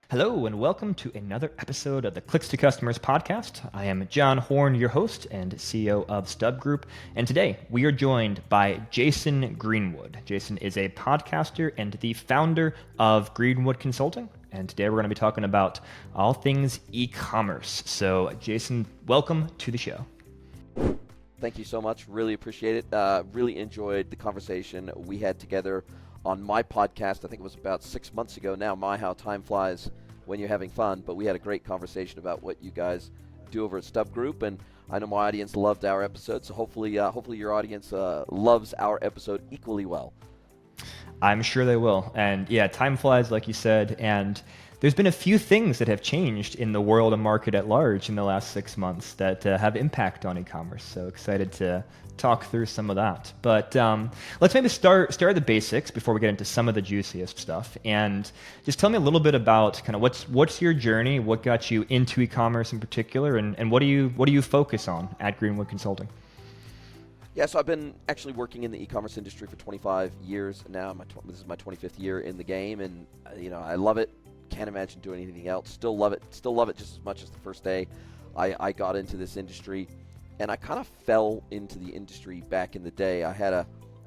Hello, and welcome to another episode of the Clicks to Customers podcast. I am John Horn, your host and CEO of StubGroup, and today we are joined by Jason Greenwood. Jason is a podcaster and the founder of Greenwood Consulting, and today we're going to be talking about all things e-commerce. So, Jason, welcome to the show. Thank you so much. Really appreciate it. Really enjoyed the conversation we had together on my podcast. I think it was about 6 months ago now. How time flies when you're having fun. But we had a great conversation about what you guys do over at StubGroup, and I know my audience loved our episode. So hopefully your audience loves our episode equally well. I'm sure they will. And yeah, time flies, like you said, and there's been a few things that have changed in the world and market at large in the last 6 months that have impact on e-commerce. So excited to talk through some of that. But let's maybe start at the basics before we get into some of the juiciest stuff. And just tell me a little bit about kind of what's your journey, what got you into e-commerce in particular, and what do you focus on at Greenwood Consulting? Yeah, so I've been actually working in the e-commerce industry for 25 years now. This is my 25th year in the game, and I love it. Can't imagine doing anything else. Still love it just as much as the first day I got into this industry. And I kind of fell into the industry back in the day. I had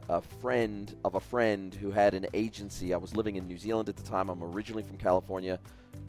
a friend of a friend who had an agency. I was living in New Zealand at the time. I'm originally from California,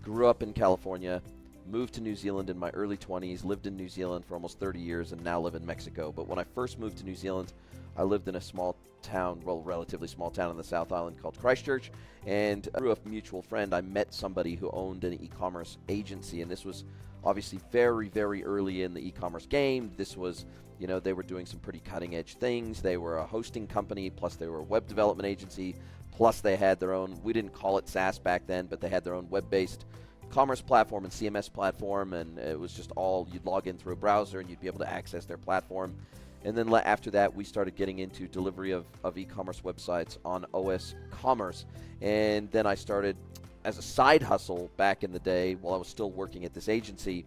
grew up in California, moved to New Zealand in my early 20s, lived in New Zealand for almost 30 years, and now live in Mexico. But when I first moved to New Zealand, I lived in a small town, relatively small town on the South Island called Christchurch, and through a mutual friend, I met somebody who owned an e-commerce agency, and this was obviously very, very early in the e-commerce game. This was, they were doing some pretty cutting-edge things. They were a hosting company, plus they were a web development agency, plus they had their own, we didn't call it SaaS back then, but they had their own web-based commerce platform and CMS platform, and it was just all, you'd log in through a browser and you'd be able to access their platform. And then after that, we started getting into delivery of e-commerce websites on OS Commerce. And then I started, as a side hustle back in the day, while I was still working at this agency,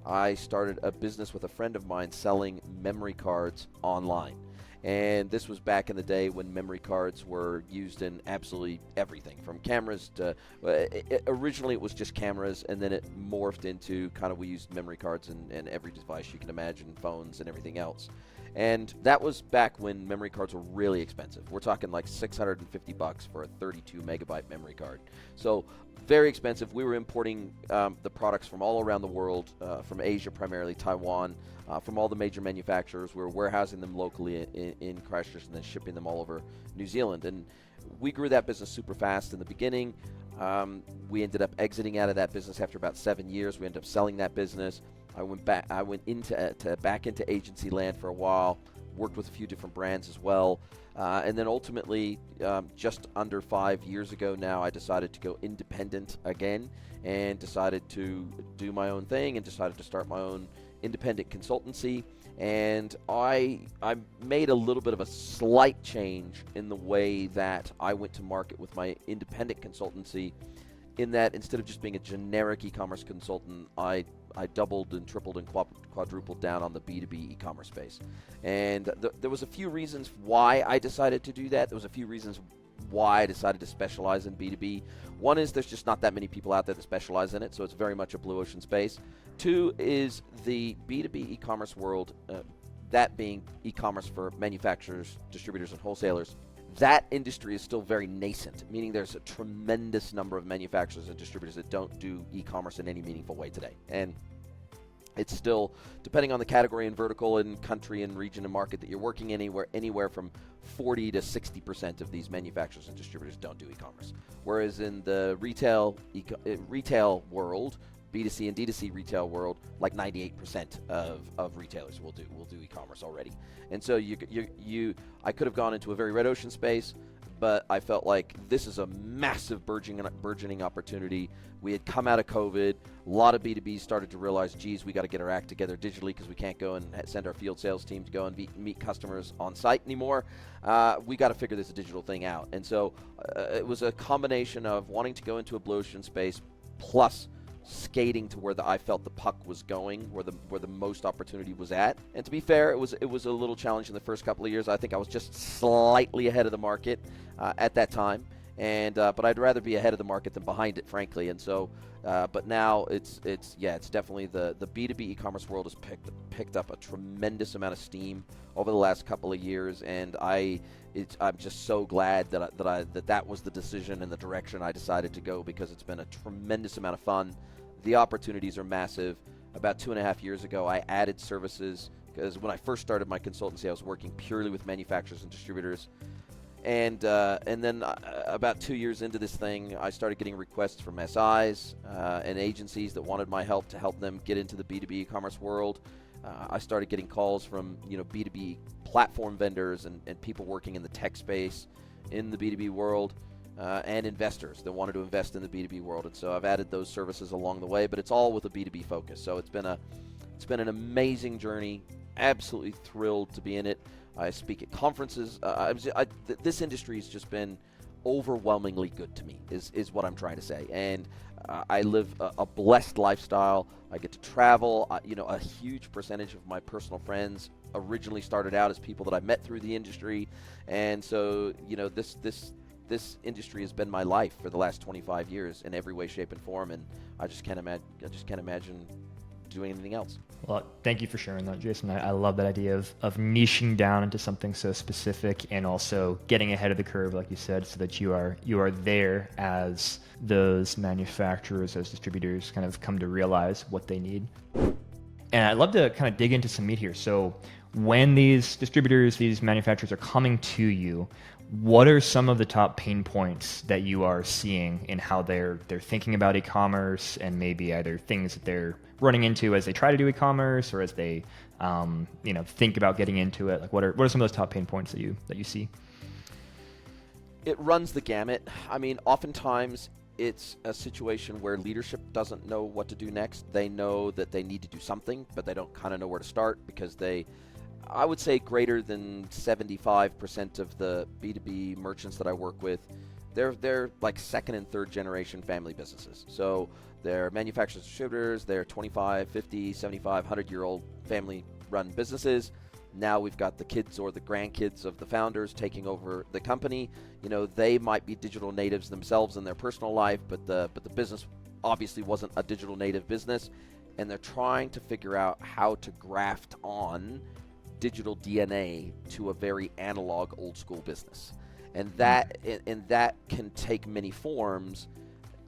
I started a business with a friend of mine selling memory cards online. And this was back in the day when memory cards were used in absolutely everything, from cameras to, originally it was just cameras, and then it morphed into kind of, we used memory cards in every device you can imagine, phones and everything else. And that was back when memory cards were really expensive. We're talking like $650 for a 32 megabyte memory card. So very expensive. We were importing the products from all around the world, from Asia primarily, Taiwan, from all the major manufacturers. We were warehousing them locally in Christchurch and then shipping them all over New Zealand. And we grew that business super fast in the beginning. We ended up exiting out of that business after about 7 years. We ended up selling that business. I went back into agency land for a while, worked with a few different brands as well. And then ultimately, just under 5 years ago now, I decided to go independent again and decided to do my own thing and decided to start my own independent consultancy. And I made a little bit of a slight change in the way that I went to market with my independent consultancy, in that instead of just being a generic e-commerce consultant, I doubled and tripled and quadrupled down on the B2B e-commerce space. And there was a few reasons why I decided to do that. There was a few reasons why I decided to specialize in B2B. One is there's just not that many people out there that specialize in it, so it's very much a blue ocean space. Two is the B2B e-commerce world, that being e-commerce for manufacturers, distributors, and wholesalers. That industry is still very nascent, meaning there's a tremendous number of manufacturers and distributors that don't do e-commerce in any meaningful way today. And it's still, depending on the category and vertical and country and region and market that you're working in, anywhere from 40 to 60% of these manufacturers and distributors don't do e-commerce. Whereas in the retail world, B2C and D2C retail world, like 98% of retailers will do e-commerce already. And so I could have gone into a very red ocean space, but I felt like this is a massive burgeoning opportunity. We had come out of COVID. A lot of B2Bs started to realize, geez, we got to get our act together digitally because we can't go and send our field sales team to go and meet customers on site anymore. We got to figure this digital thing out. And so it was a combination of wanting to go into a blue ocean space plus skating to where I felt the puck was going, where the most opportunity was at. And to be fair, it was a little challenge in the first couple of years. I think I was just slightly ahead of the market at that time. but I'd rather be ahead of the market than behind it, frankly. And so, but now it's definitely the B2B e-commerce world has picked up a tremendous amount of steam over the last couple of years, and I'm just so glad that was the decision and the direction I decided to go, because it's been a tremendous amount of fun. The opportunities are massive. About 2.5 years ago, I added services, because when I first started my consultancy, I was working purely with manufacturers and distributors. And then about 2 years into this thing, I started getting requests from SIs and agencies that wanted my help to help them get into the B2B e-commerce world. I started getting calls from B2B platform vendors and people working in the tech space in the B2B world, and investors that wanted to invest in the B2B world. And so I've added those services along the way, but it's all with a B2B focus. So it's been an amazing journey. Absolutely thrilled to be in it. I speak at conferences. This industry has just been overwhelmingly good to me, is what I'm trying to say. And I live a blessed lifestyle. I get to travel. A huge percentage of my personal friends originally started out as people that I met through the industry. And so, this industry has been my life for the last 25 years in every way, shape, and form. And I just can't imagine doing anything else. Well, thank you for sharing that, Jason. I love that idea of niching down into something so specific, and also getting ahead of the curve, like you said, so that you are there as those manufacturers, those distributors kind of come to realize what they need. And I'd love to kind of dig into some meat here. So when these distributors, these manufacturers are coming to you, what are some of the top pain points that you are seeing in how they're thinking about e-commerce, and maybe either things that they're running into as they try to do e-commerce, or as they think about getting into it? Like what are some of those top pain points that you see? It runs the gamut. I mean, oftentimes it's a situation where leadership doesn't know what to do next. They know that they need to do something, but they don't kind of know where to start, because I would say greater than 75% of the B2B merchants that I work with, they're like second and third generation family businesses. So they're manufacturers, distributors, they're 25, 50, 75, 100-year-old family-run businesses. Now we've got the kids or the grandkids of the founders taking over the company. They might be digital natives themselves in their personal life, but the business obviously wasn't a digital native business, and they're trying to figure out how to graft on digital DNA to a very analog, old school business. And that can take many forms.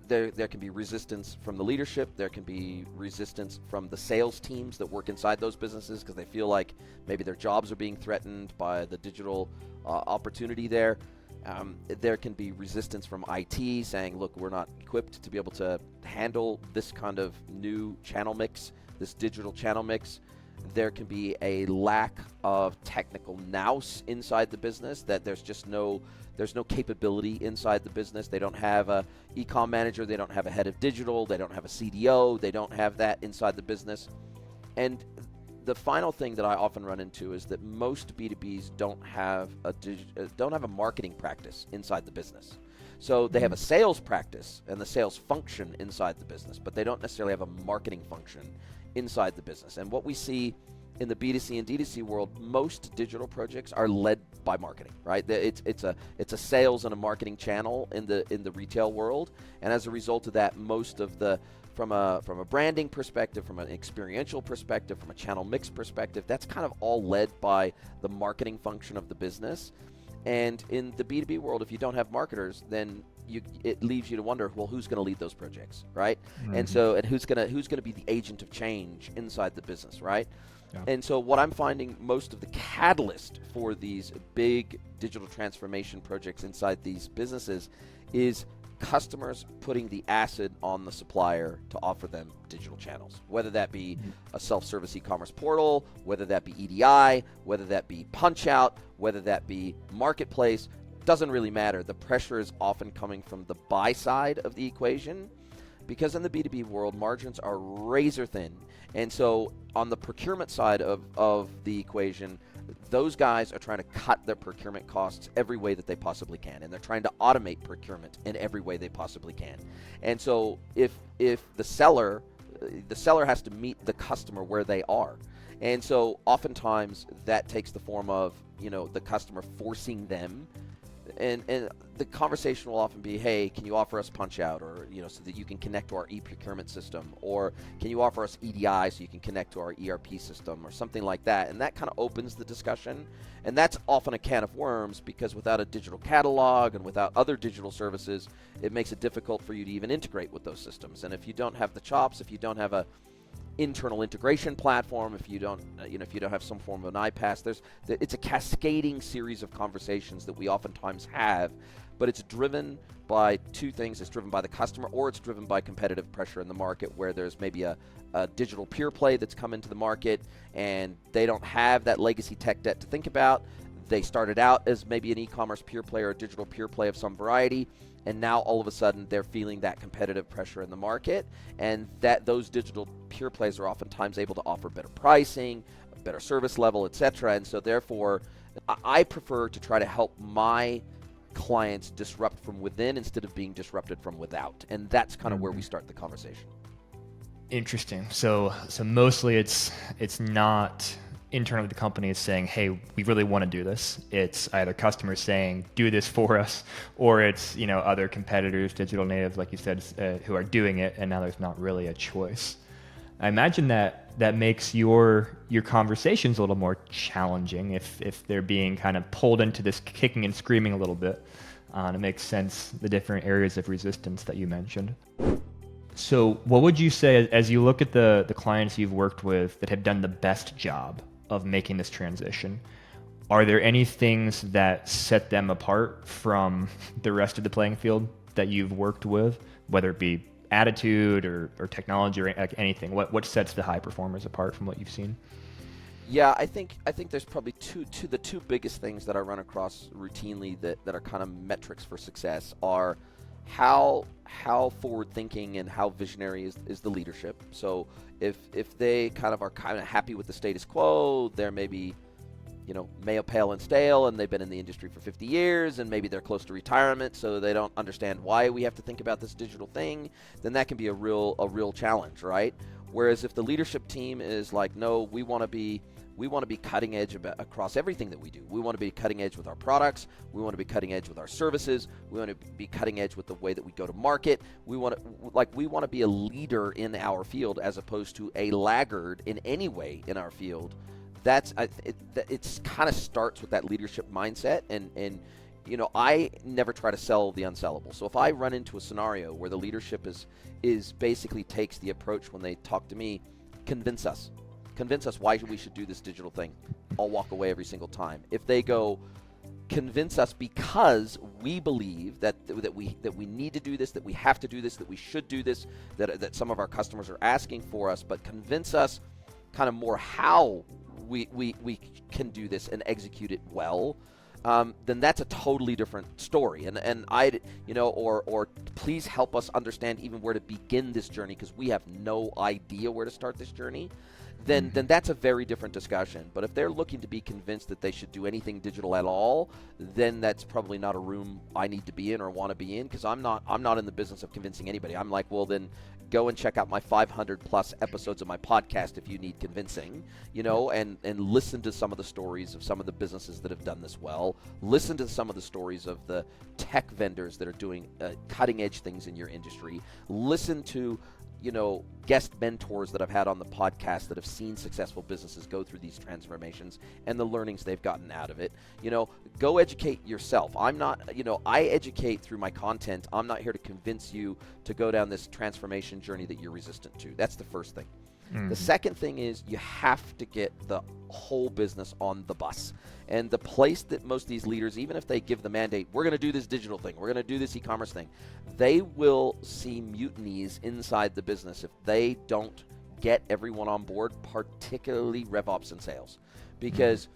There can be resistance from the leadership. There can be resistance from the sales teams that work inside those businesses, because they feel like maybe their jobs are being threatened by the digital opportunity there. There can be resistance from IT saying, look, we're not equipped to be able to handle this kind of new channel mix, this digital channel mix. There can be a lack of technical nous inside the business, that there's no capability inside the business. They don't have a e-com manager, they don't have a head of digital, they don't have a CDO, they don't have that inside the business. And the final thing that I often run into is that most B2Bs don't have a marketing practice inside the business. So they have a sales practice and the sales function inside the business, but they don't necessarily have a marketing function inside the business. And what we see in the B2C and D2C world, most digital projects are led by marketing, right? It's a sales and a marketing channel in the retail world, and as a result of that, most of the from a branding perspective, from an experiential perspective, from a channel mix perspective, that's kind of all led by the marketing function of the business. And in the B2B world, if you don't have marketers, then it leaves you to wonder, well, who's going to lead those projects, right? Mm-hmm. And who's going to be the agent of change inside the business, right? Yeah. And so what I'm finding, most of the catalyst for these big digital transformation projects inside these businesses is customers putting the acid on the supplier to offer them digital channels, whether that be a self-service e-commerce portal, whether that be EDI, whether that be Punchout, whether that be marketplace. Doesn't really matter. The pressure is often coming from the buy side of the equation, because in the B2B world, margins are razor thin. And so on the procurement side of the equation, those guys are trying to cut their procurement costs every way that they possibly can, and they're trying to automate procurement in every way they possibly can. And so if the seller has to meet the customer where they are. And so oftentimes that takes the form of, the customer forcing them And the conversation will often be, hey, can you offer us Punchout, or so that you can connect to our e-procurement system, or can you offer us EDI so you can connect to our ERP system, or something like that. And that kind of opens the discussion. And that's often a can of worms, because without a digital catalog and without other digital services, it makes it difficult for you to even integrate with those systems. And if you don't have the chops, if you don't have a internal integration platform, if you don't have some form of an iPass, it's a cascading series of conversations that we oftentimes have, but it's driven by two things. It's driven by the customer, or it's driven by competitive pressure in the market, where there's maybe a digital pure play that's come into the market and they don't have that legacy tech debt to think about. They started out as maybe an e-commerce pure play or a digital pure play of some variety, and now all of a sudden they're feeling that competitive pressure in the market, and that those digital pure plays are oftentimes able to offer better pricing, better service level, etc. And so therefore, I prefer to try to help my clients disrupt from within instead of being disrupted from without. And that's kind of where we start the conversation. Interesting. So mostly it's not internally the company is saying, hey, we really want to do this. It's either customers saying, do this for us, or it's other competitors, digital natives, like you said, who are doing it, and now there's not really a choice. I imagine that makes your conversations a little more challenging if they're being kind of pulled into this kicking and screaming a little bit. It makes sense, the different areas of resistance that you mentioned. So what would you say, as you look at the clients you've worked with that have done the best job of making this transition, are there any things that set them apart from the rest of the playing field that you've worked with, whether it be attitude or technology or anything? What sets the high performers apart from what you've seen? Yeah, I think there's probably the two biggest things that I run across routinely that are kind of metrics for success are how forward thinking and how visionary is the leadership. So if they kind of happy with the status quo, they're maybe male, pale, and stale, and they've been in the industry for 50 years, and maybe they're close to retirement, so they don't understand why we have to think about this digital thing, then that can be a real challenge, right? Whereas if the leadership team is like, no, we want to be cutting edge across everything that we do. We want to be cutting edge with our products. We want to be cutting edge with our services. We want to be cutting edge with the way that we go to market. We want to be a leader in our field as opposed to a laggard in any way in our field. It's kind of starts with that leadership mindset, and I never try to sell the unsellable. So if I run into a scenario where the leadership is basically takes the approach when they talk to me, convince us why we should do this digital thing, I'll walk away every single time. If they go, convince us because we believe that we need to do this, that we have to do this, that we should do this, that some of our customers are asking for us, but convince us kind of more how we can do this and execute it well, then that's a totally different story. And I, or please help us understand even where to begin this journey, because we have no idea where to start this journey. Then that's a very different discussion. But if they're looking to be convinced that they should do anything digital at all, then that's probably not a room I need to be in or want to be in, because I'm not in the business of convincing anybody. I'm like, well, then go and check out my 500 plus episodes of my podcast if you need convincing, and listen to some of the stories of some of the businesses that have done this well. Listen to some of the stories of the tech vendors that are doing cutting edge things in your industry. Listen to guest mentors that I've had on the podcast that have seen successful businesses go through these transformations and the learnings they've gotten out of it. Go educate yourself. I'm not, I educate through my content. I'm not here to convince you to go down this transformation journey that you're resistant to. That's the first thing. The second thing is you have to get the whole business on the bus. And the place that most of these leaders, even if they give the mandate, we're going to do this digital thing, we're going to do this e-commerce thing, they will see mutinies inside the business if they don't get everyone on board, particularly RevOps and sales. Because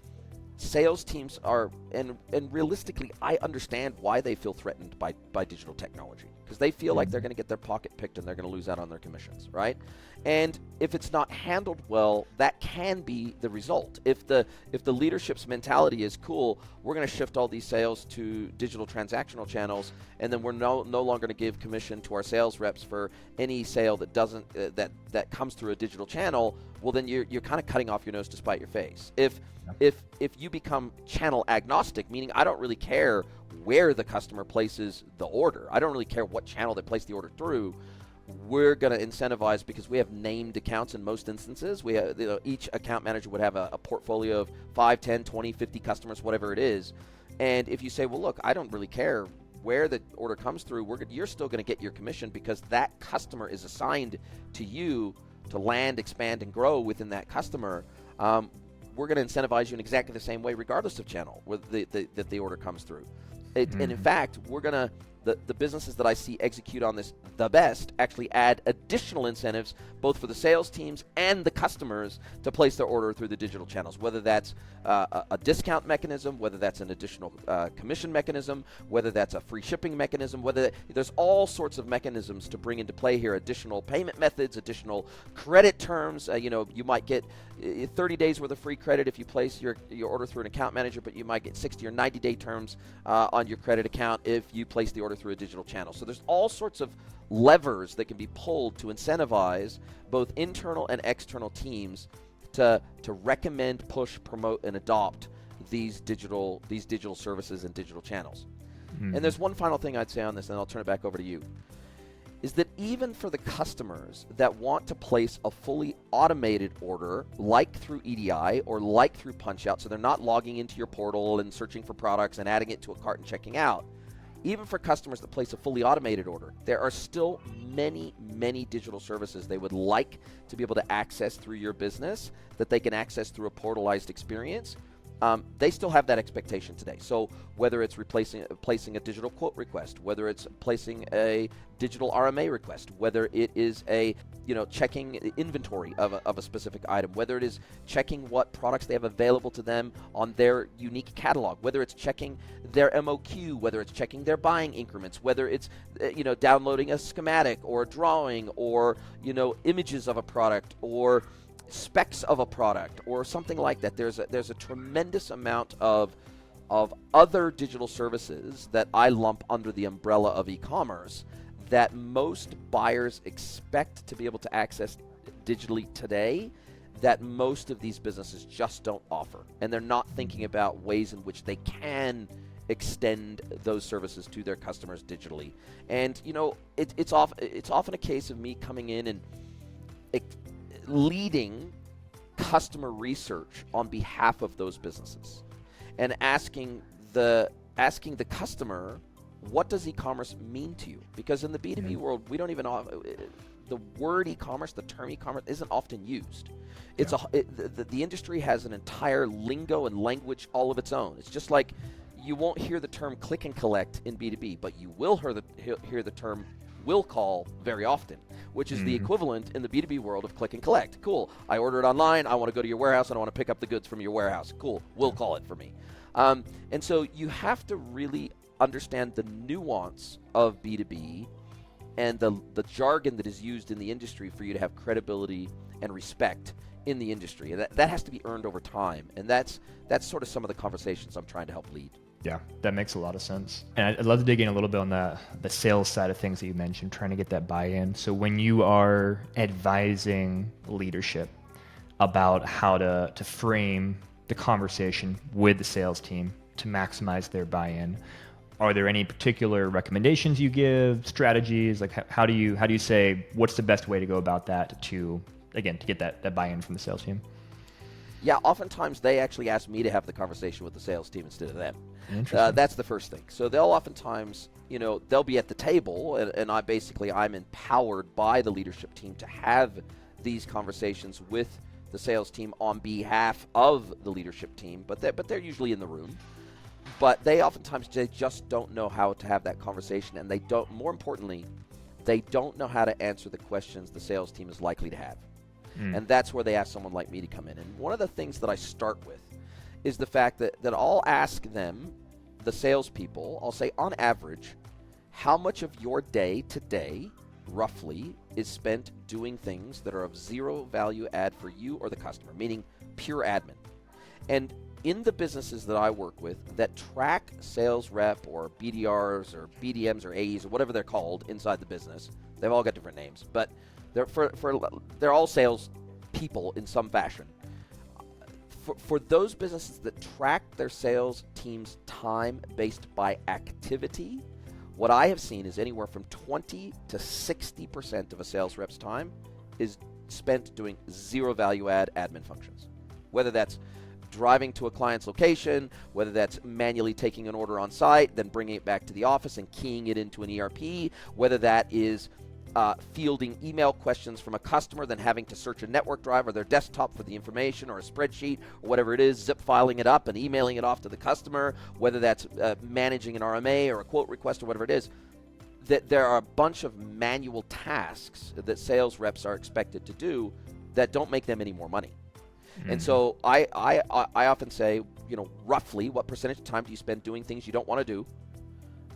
sales teams are, and realistically, I understand why they feel threatened by digital technology, because they feel like they're going to get their pocket picked and they're going to lose out on their commissions, right? And if it's not handled well, that can be the result. If the leadership's mentality is, cool, we're going to shift all these sales to digital transactional channels, and then we're no longer going to give commission to our sales reps for any sale that doesn't that comes through a digital channel, well, then you're kind of cutting off your nose to spite your face. If you become channel agnostic, meaning I don't really care where the customer places the order. I don't really care what channel they place the order through. We're going to incentivize, because we have named accounts in most instances. We have, each account manager would have a portfolio of 5, 10, 20, 50 customers, whatever it is. And if you say, well, look, I don't really care where the order comes through, you're still going to get your commission, because that customer is assigned to you to land, expand, and grow within that customer. We're going to incentivize you in exactly the same way, regardless of channel that the order comes through. And in fact, we're going to, the businesses that I see execute on this the best actually add additional incentives, both for the sales teams and the customers, to place their order through the digital channels, whether that's a discount mechanism, whether that's an additional commission mechanism, whether that's a free shipping mechanism, there's all sorts of mechanisms to bring into play here, additional payment methods, additional credit terms. You might get 30 days worth of free credit if you place your order through an account manager, but you might get 60 or 90-day terms on your credit account if you place the order through a digital channel. So there's all sorts of levers that can be pulled to incentivize both internal and external teams to recommend, push, promote, and adopt these digital services and digital channels. And there's one final thing I'd say on this, and I'll turn it back over to you, is that even for the customers that want to place a fully automated order, like through EDI or like through Punchout, so they're not logging into your portal and searching for products and adding it to a cart and checking out, even for customers that place a fully automated order, there are still many, many digital services they would like to be able to access through your business that they can access through a portalized experience. They still have that expectation today. So whether it's placing a digital quote request, whether it's placing a digital RMA request, whether it is checking inventory of a specific item, whether it is checking what products they have available to them on their unique catalog, whether it's checking their MOQ, whether it's checking their buying increments, whether it's downloading a schematic or a drawing or images of a product or specs of a product or something like that. There's a tremendous amount of other digital services that I lump under the umbrella of e-commerce that most buyers expect to be able to access digitally today, that most of these businesses just don't offer, and they're not thinking about ways in which they can extend those services to their customers digitally. And it's often a case of me coming in and leading customer research on behalf of those businesses and asking the customer, what does e-commerce mean to you? Because in the B2B world, we don't even the word e-commerce, the term e-commerce isn't often used. It's the industry has an entire lingo and language all of its own. It's just like you won't hear the term click and collect in B2B, but you will hear the term will call very often, which is the equivalent in the B2B world of click and collect. Cool. I order it online. I want to go to your warehouse and I want to pick up the goods from your warehouse. Cool. Will call it for me. And so you have to really understand the nuance of B2B and the jargon that is used in the industry for you to have credibility and respect in the industry. And that has to be earned over time. And that's sort of some of the conversations I'm trying to help lead. Yeah, that makes a lot of sense. And I'd love to dig in a little bit on the sales side of things that you mentioned, trying to get that buy-in. So when you are advising leadership about how to frame the conversation with the sales team to maximize their buy-in, are there any particular recommendations you give, strategies? Like how do you say what's the best way to go about that to get that buy-in from the sales team? Yeah, oftentimes they actually ask me to have the conversation with the sales team instead of them. That's the first thing. So they'll oftentimes, they'll be at the table, and I'm empowered by the leadership team to have these conversations with the sales team on behalf of the leadership team. But they're usually in the room. But they oftentimes just don't know how to have that conversation, and more importantly, they don't know how to answer the questions the sales team is likely to have. And that's where they ask someone like me to come in. And one of the things that I start with is the fact that I'll ask them, the salespeople, I'll say, on average, how much of your day today, roughly, is spent doing things that are of zero value add for you or the customer, meaning pure admin. And in the businesses that I work with that track sales rep or BDRs or BDMs or AEs or whatever they're called inside the business, they've all got different names, but they're all sales people in some fashion. For those businesses that track their sales team's time based by activity, what I have seen is anywhere from 20 to 60% of a sales rep's time is spent doing zero value add admin functions. Whether that's driving to a client's location, whether that's manually taking an order on site, then bringing it back to the office and keying it into an ERP, whether that is fielding email questions from a customer, then having to search a network drive or their desktop for the information or a spreadsheet or whatever it is, zip filing it up and emailing it off to the customer, whether that's managing an RMA or a quote request or whatever it is, that there are a bunch of manual tasks that sales reps are expected to do that don't make them any more money. Mm-hmm. And so I often say, roughly what percentage of time do you spend doing things you don't want to do?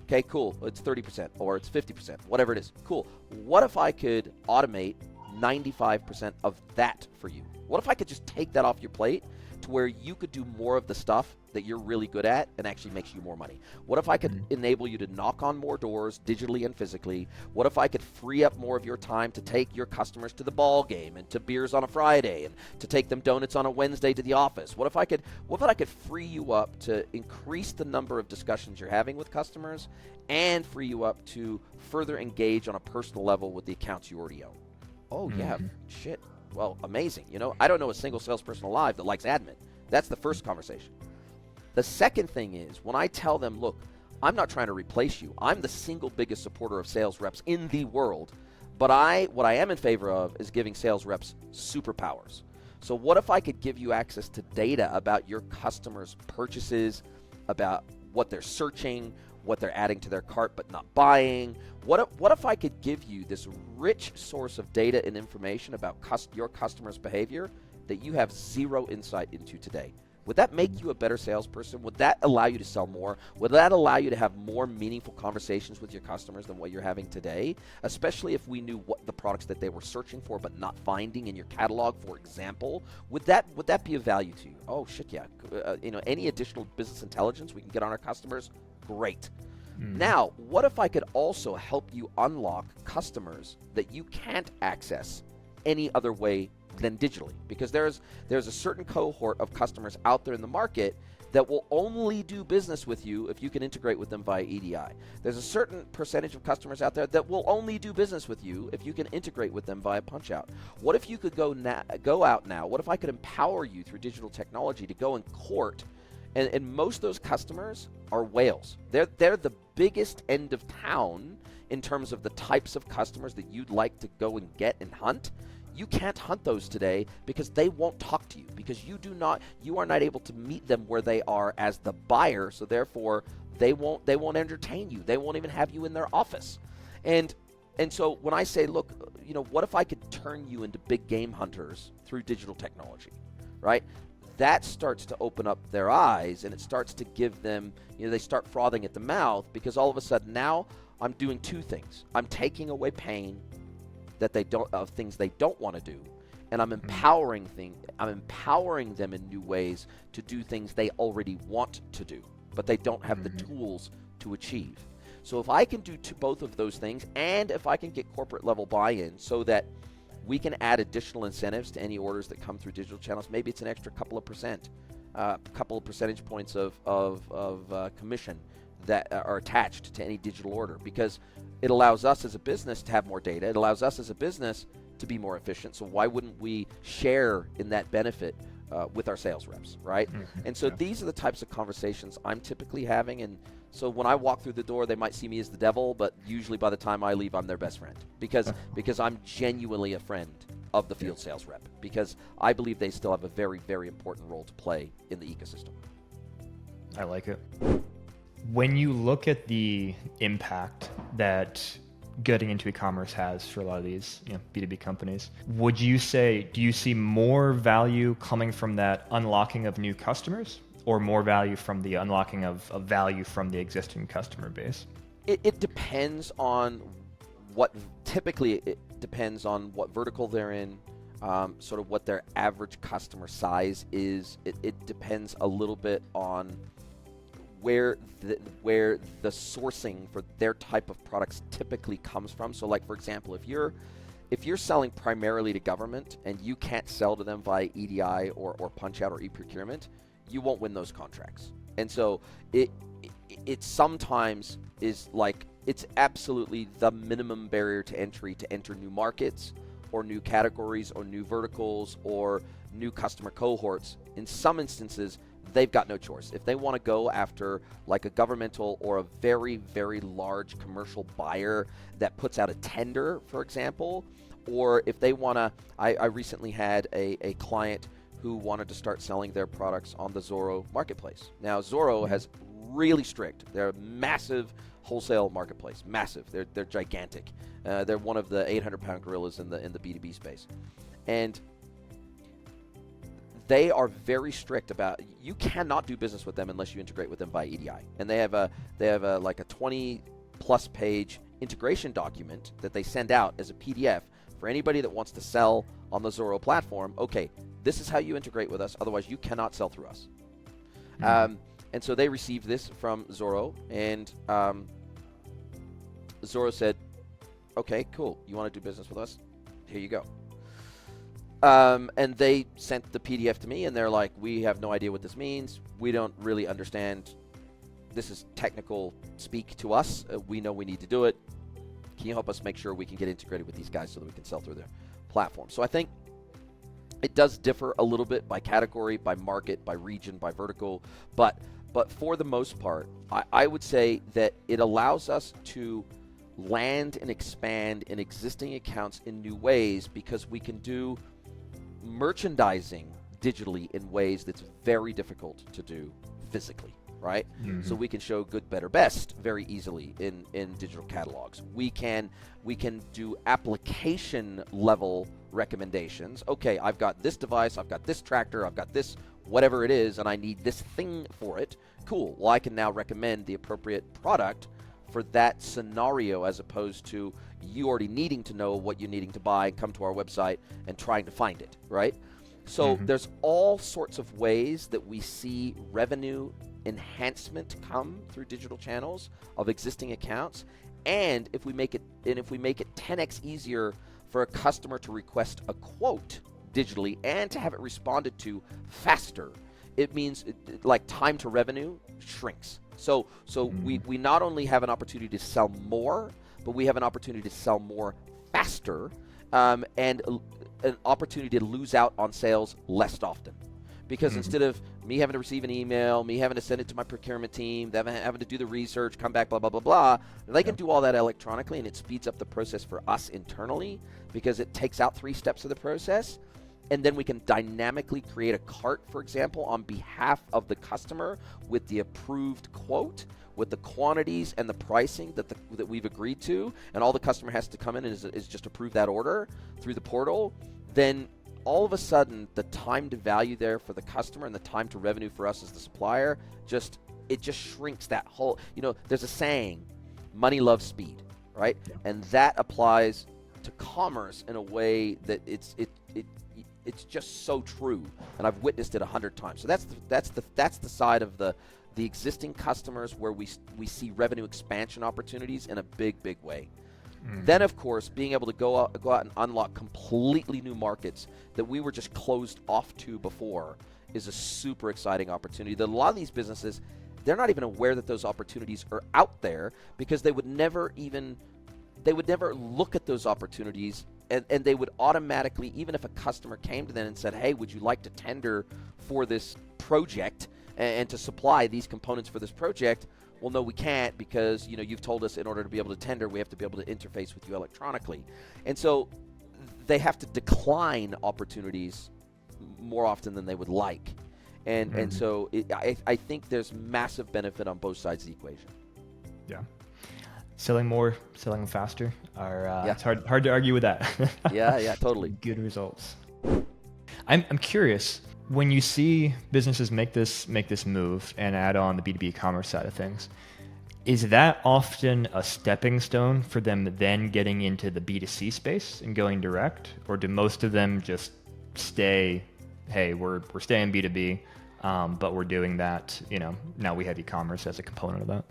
Okay, cool. It's 30% or it's 50%, whatever it is. Cool. What if I could automate 95% of that for you? What if I could just take that off your plate to where you could do more of the stuff that you're really good at and actually makes you more money? What if I could enable you to knock on more doors digitally and physically? What if I could free up more of your time to take your customers to the ball game and to beers on a Friday and to take them donuts on a Wednesday to the office? What if I could free you up to increase the number of discussions you're having with customers and free you up to further engage on a personal level with the accounts you already own? Oh yeah, shit. Well, amazing. I don't know a single salesperson alive that likes admin. That's the first conversation. The second thing is when I tell them, look, I'm not trying to replace you. I'm the single biggest supporter of sales reps in the world. But what I am in favor of is giving sales reps superpowers. So what if I could give you access to data about your customers' purchases, about what they're searching, what they're adding to their cart but not buying? What if I could give you this rich source of data and information about your customers' behavior that you have zero insight into today? Would that make you a better salesperson? Would that allow you to sell more? Would that allow you to have more meaningful conversations with your customers than what you're having today? Especially if we knew what the products that they were searching for but not finding in your catalog, for example. Would that be of value to you? Oh shit, yeah. Any additional business intelligence we can get on our customers, great. Now, what if I could also help you unlock customers that you can't access any other way than digitally? Because there's a certain cohort of customers out there in the market that will only do business with you if you can integrate with them via EDI. There's a certain percentage of customers out there that will only do business with you if you can integrate with them via Punchout. What if you could go out now? What if I could empower you through digital technology to go and court? And most of those customers are whales. They're the biggest end of town in terms of the types of customers that you'd like to go and get and hunt. You can't hunt those today because they won't talk to you, because you are not able to meet them where they are as the buyer, so therefore they won't entertain you. They won't even have you in their office. And so when I say, look, what if I could turn you into big game hunters through digital technology, right? That starts to open up their eyes, and it starts to give them, they start frothing at the mouth, because all of a sudden now I'm doing two things. I'm taking away pain of things they don't want to do, and I'm empowering them in new ways to do things they already want to do, but they don't have the tools to achieve. So if I can do both of those things, and if I can get corporate level buy-in so that we can add additional incentives to any orders that come through digital channels, maybe it's an extra couple of percentage points of commission that are attached to any digital order, because it allows us as a business to have more data. It allows us as a business to be more efficient. So why wouldn't we share in that benefit with our sales reps, right? And so these are the types of conversations I'm typically having. And so when I walk through the door, they might see me as the devil, but usually by the time I leave, I'm their best friend, because I'm genuinely a friend of the field sales rep, because I believe they still have a very, very important role to play in the ecosystem. I like it. When you look at the impact that getting into e-commerce has for a lot of these B2B companies, do you see more value coming from that unlocking of new customers, or more value from the unlocking of value from the existing customer base? It depends on typically it depends on what vertical they're in, sort of what their average customer size is. It depends a little bit on where the sourcing for their type of products typically comes from. So like, for example, if you're selling primarily to government and you can't sell to them via EDI or Punchout or e-procurement, you won't win those contracts. And so it sometimes is like, it's absolutely the minimum barrier to entry to enter new markets or new categories or new verticals or new customer cohorts. In some instances, they've got no choice. If they want to go after like a governmental or a very, very large commercial buyer that puts out a tender, for example, or if they want to, I recently had a client who wanted to start selling their products on the Zoro marketplace. Now, Zoro has really strict. They're a massive wholesale marketplace, massive. They're gigantic. They're one of the 800-pound gorillas in the B2B space, and they are very strict about, you cannot do business with them unless you integrate with them by EDI. And they have a like a 20+ page integration document that they send out as a PDF for anybody that wants to sell on the Zoro platform. Okay, this is how you integrate with us, otherwise you cannot sell through us. And so they received this from Zoro, and Zoro said, okay, cool, you want to do business with us? Here you go. And they sent the PDF to me, and they're like, we have no idea what this means. We don't really understand. This is technical speak to us. We know we need to do it. Can you help us make sure we can get integrated with these guys so that we can sell through their platform? So I think it does differ a little bit by category, by market, by region, by vertical. But for the most part, I would say that it allows us to land and expand in existing accounts in new ways, because we can do merchandising digitally in ways that's very difficult to do physically, right? So we can show good, better, best very easily in digital catalogs. We can do application level recommendations. Okay, I've got this device, I've got this tractor, I've got this whatever it is, and I need this thing for it. Cool. Well, I can now recommend the appropriate product for that scenario, as opposed to you already needing to know what you're needing to buy, come to our website and trying to find it, right? So there's all sorts of ways that we see revenue enhancement come through digital channels of existing accounts. And if we make it 10x easier for a customer to request a quote digitally and to have it responded to faster, it means like time to revenue shrinks. So we not only have an opportunity to sell more, but we have an opportunity to sell more faster, and an opportunity to lose out on sales less often. Because instead of me having to receive an email, me having to send it to my procurement team, them having to do the research, come back, blah, blah, blah, blah, they can do all that electronically, and it speeds up the process for us internally because it takes out 3 steps of the process. And then we can dynamically create a cart, for example, on behalf of the customer with the approved quote, with the quantities and the pricing that we've agreed to, and all the customer has to come in and is just approve that order through the portal. Then all of a sudden, the time to value there for the customer and the time to revenue for us as the supplier, it just shrinks that whole, there's a saying, money loves speed, right? Yeah. And that applies to commerce in a way that it's just so true, and I've witnessed it 100 times. So that's the side of the existing customers where we see revenue expansion opportunities in a big way. Then, of course, being able to go out and unlock completely new markets that we were just closed off to before is a super exciting opportunity. That a lot of these businesses, they're not even aware that those opportunities are out there, because they would never look at those opportunities. And they would automatically, even if a customer came to them and said, hey, would you like to tender for this project and to supply these components for this project? Well, no, we can't, because you've told us in order to be able to tender, we have to be able to interface with you electronically. And so they have to decline opportunities more often than they would like. And so I think there's massive benefit on both sides of the equation. Yeah. Selling more, selling faster it's hard to argue with that. yeah, totally. Good results. I'm curious, when you see businesses make this move and add on the B2B commerce side of things, is that often a stepping stone for them then getting into the B2C space and going direct? Or do most of them just stay, hey, we're staying B2B, but we're doing that, now we have e-commerce as a component of that?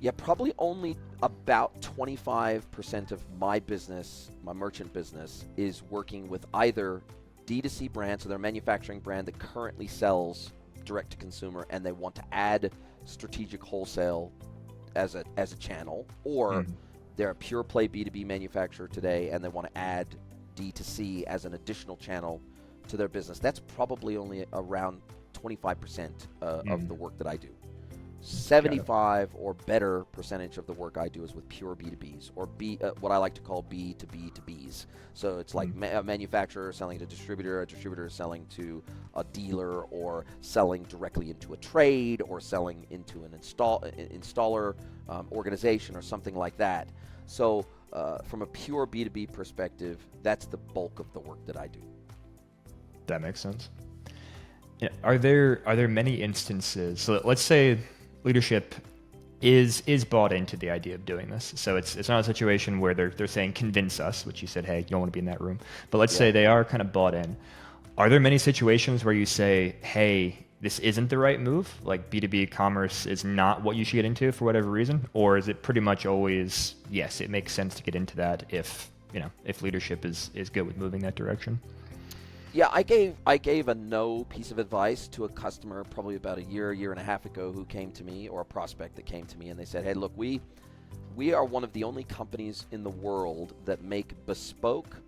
Yeah, probably only about 25% of my business, my merchant business, is working with either D2C brand, so they're a manufacturing brand that currently sells direct to consumer, and they want to add strategic wholesale as a channel, or they're a pure play B2B manufacturer today and they want to add D2C as an additional channel to their business. That's probably only around 25% of the work that I do. 75 or better percentage of the work I do is with pure B2Bs, or what I like to call B2B2Bs. So it's like a manufacturer selling to a distributor selling to a dealer, or selling directly into a trade, or selling into an installer organization or something like that. So from a pure B2B perspective, that's the bulk of the work that I do. That makes sense. Yeah. Are there many instances? So let's say leadership is bought into the idea of doing this. So it's not a situation where they're saying convince us, which you said, hey, you don't want to be in that room. But let's say they are kind of bought in. Are there many situations where you say, hey, this isn't the right move? Like B2B commerce is not what you should get into for whatever reason? Or is it pretty much always, yes, it makes sense to get into that if leadership is good with moving that direction? Yeah, I gave a no piece of advice to a customer probably about a year and a half ago, who came to me, or a prospect that came to me, and they said, hey, look, we are one of the only companies in the world that make bespoke,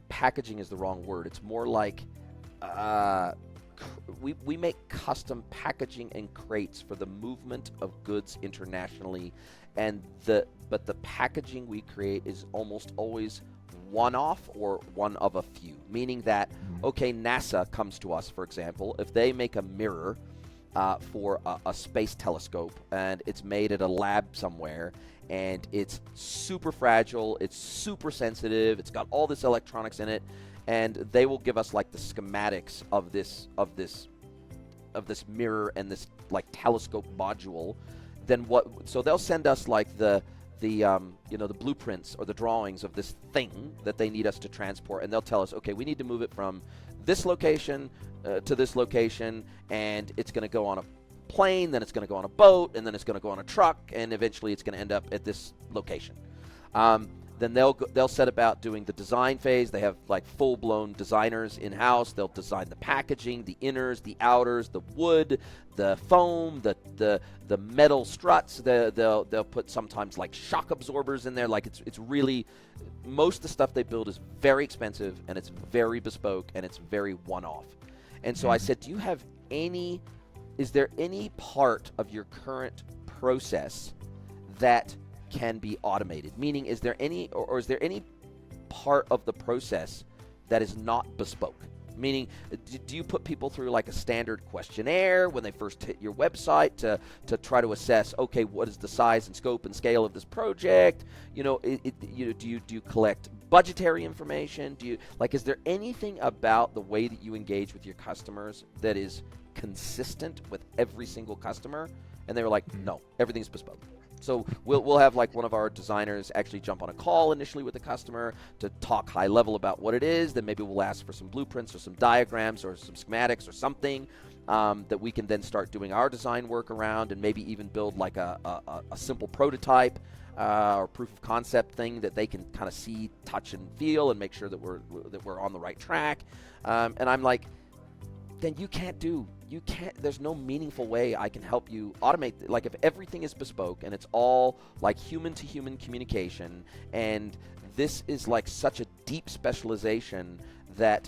packaging is the wrong word, it's more like we make custom packaging and crates for the movement of goods internationally, but the packaging we create is almost always one-off or one of a few, meaning that, okay, NASA comes to us, for example, if they make a mirror for a space telescope, and it's made at a lab somewhere, and it's super fragile, it's super sensitive, it's got all this electronics in it, and they will give us like the schematics of this mirror and this like telescope module. Then so they'll send us like the blueprints or the drawings of this thing that they need us to transport, and they'll tell us, okay, we need to move it from this location to this location, and it's going to go on a plane, then it's going to go on a boat, and then it's going to go on a truck, and eventually it's going to end up at this location. Then they'll set about doing the design phase. They have like full-blown designers in-house. They'll design the packaging, the inners, the outers, the wood, the foam, the metal struts. They'll put sometimes like shock absorbers in there. Like it's really, most of the stuff they build is very expensive, and it's very bespoke, and it's very one-off. And so I said, is there any part of your current process that can be automated? Meaning, is there any part of the process that is not bespoke? Meaning, do you put people through like a standard questionnaire when they first hit your website to try to assess, okay, what is the size and scope and scale of this project? Do you collect budgetary information? Is there anything about the way that you engage with your customers that is consistent with every single customer? And they were like, no, everything's bespoke. So we'll have like one of our designers actually jump on a call initially with the customer to talk high level about what it is. Then maybe we'll ask for some blueprints or some diagrams or some schematics or something that we can then start doing our design work around, and maybe even build like a simple prototype or proof of concept thing that they can kind of see, touch, and feel, and make sure that we're on the right track. And I'm like, then you can't, there's no meaningful way I can help you automate. Like if everything is bespoke and it's all like human to human communication, and this is like such a deep specialization that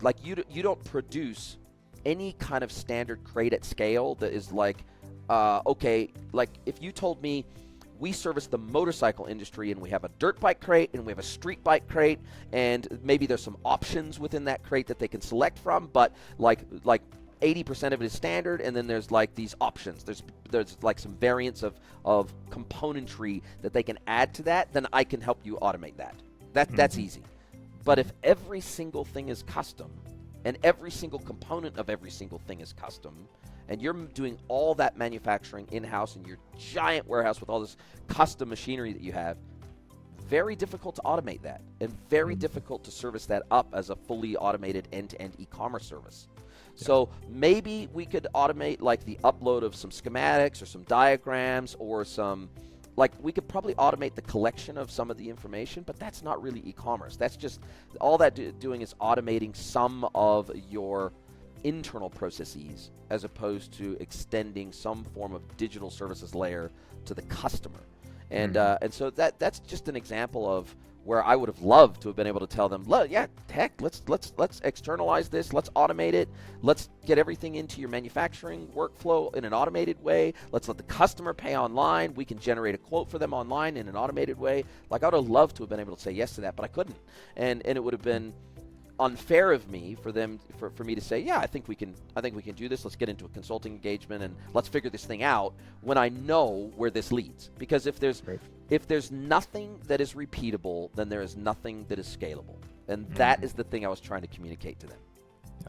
like you don't produce any kind of standard crate at scale that is like, okay, like if you told me we service the motorcycle industry and we have a dirt bike crate and we have a street bike crate, and maybe there's some options within that crate that they can select from, but like 80% of it is standard, and then there's like these options. There's like some variants of componentry that they can add to that. Then I can help you automate that. That's easy. But if every single thing is custom, and every single component of every single thing is custom, and you're doing all that manufacturing in-house in your giant warehouse with all this custom machinery that you have, very difficult to automate that, and very difficult to service that up as a fully automated end-to-end e-commerce service. So maybe we could automate like the upload of some schematics or some diagrams or some like we could probably automate the collection of some of the information, but that's not really e-commerce. That's just all that doing is automating some of your internal processes as opposed to extending some form of digital services layer to the customer. And and so that's just an example of where I would have loved to have been able to tell them, yeah, heck, let's externalize this, let's automate it, let's get everything into your manufacturing workflow in an automated way, let's let the customer pay online, we can generate a quote for them online in an automated way. Like, I would have loved to have been able to say yes to that, but I couldn't. And it would have been unfair of me for me to say, yeah, I think we can do this, let's get into a consulting engagement and let's figure this thing out, when I know where this leads. Because if there's nothing that is repeatable, then there is nothing that is scalable. And that is the thing I was trying to communicate to them.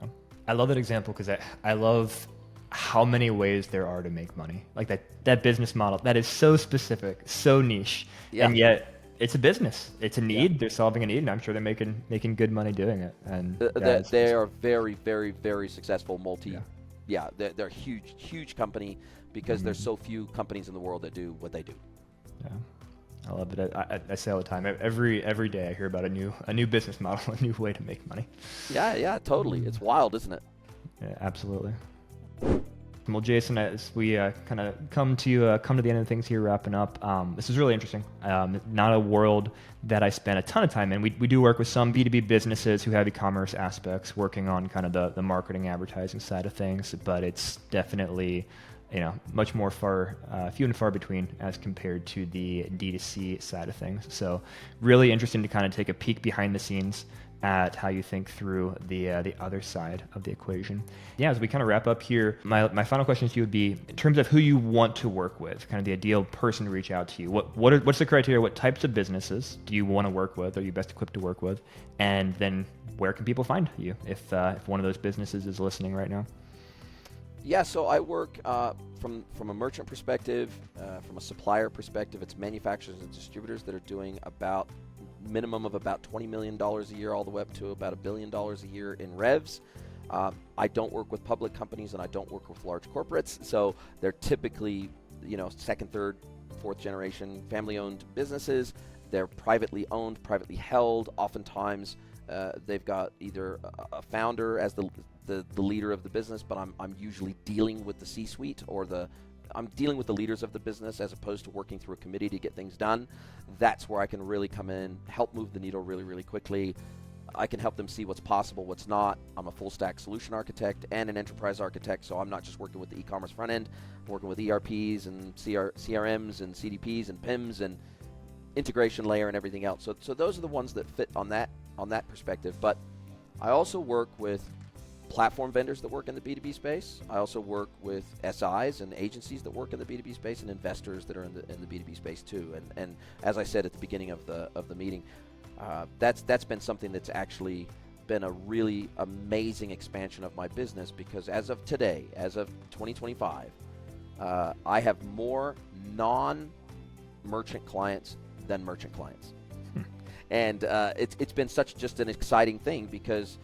Yeah. I love that example because I love how many ways there are to make money. Like that business model that is so specific, so niche, and yet it's a business. It's a need. They're solving a need, and I'm sure they're making good money doing it. And they are very, very, very successful they're a huge company because there's so few companies in the world that do what they do. Yeah, I love it. I say all the time. Every day I hear about a new business model, a new way to make money. Yeah, totally. It's wild, isn't it? Yeah, absolutely. Well, Jason, as we kind of come to the end of things here, wrapping up, this is really interesting. Not a world that I spend a ton of time in. We do work with some B2B businesses who have e-commerce aspects, working on kind of the marketing, advertising side of things, but it's definitely much more few and far between as compared to the D2C side of things. So really interesting to kind of take a peek behind the scenes at how you think through the other side of the equation. Yeah, as we kind of wrap up here, my final question to you would be, in terms of who you want to work with, kind of the ideal person to reach out to you, what's the criteria? What types of businesses do you want to work with? Are you best equipped to work with? And then where can people find you if one of those businesses is listening right now? Yeah, so I work from a merchant perspective, from a supplier perspective. It's manufacturers and distributors that are doing minimum of about $20 million a year, all the way up to about $1 billion a year in revs. I don't work with public companies and I don't work with large corporates, so they're typically second, third, fourth generation family-owned businesses. They're privately owned, privately held. Oftentimes they've got either a founder as the leader of the business, but I'm usually dealing with the C-suite or I'm dealing with the leaders of the business as opposed to working through a committee to get things done. That's where I can really come in, help move the needle really, really quickly. I can help them see what's possible, what's not. I'm a full stack solution architect and an enterprise architect, so I'm not just working with the e-commerce front end. I'm working with ERPs and CRMs and CDPs and PIMs and integration layer and everything else. So those are the ones that fit on that perspective. But I also work with platform vendors that work in the B2B space. I also work with SIs and agencies that work in the B2B space and investors that are in the B2B space too. And as I said at the beginning of the meeting, that's been something that's actually been a really amazing expansion of my business, because as of today, as of 2025, I have more non-merchant clients than merchant clients. And it's been such just an exciting thing, because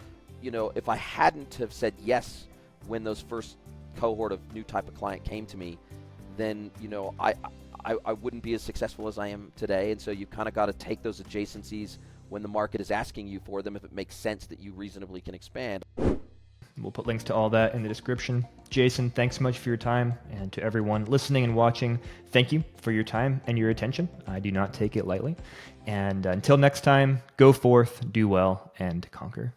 if I hadn't have said yes when those first cohort of new type of client came to me, then I wouldn't be as successful as I am today. And so you kind of got to take those adjacencies when the market is asking you for them, if it makes sense that you reasonably can expand. We'll put links to all that in the description. Jason, thanks so much for your time. And to everyone listening and watching, thank you for your time and your attention. I do not take it lightly. And until next time, go forth, do well, and conquer.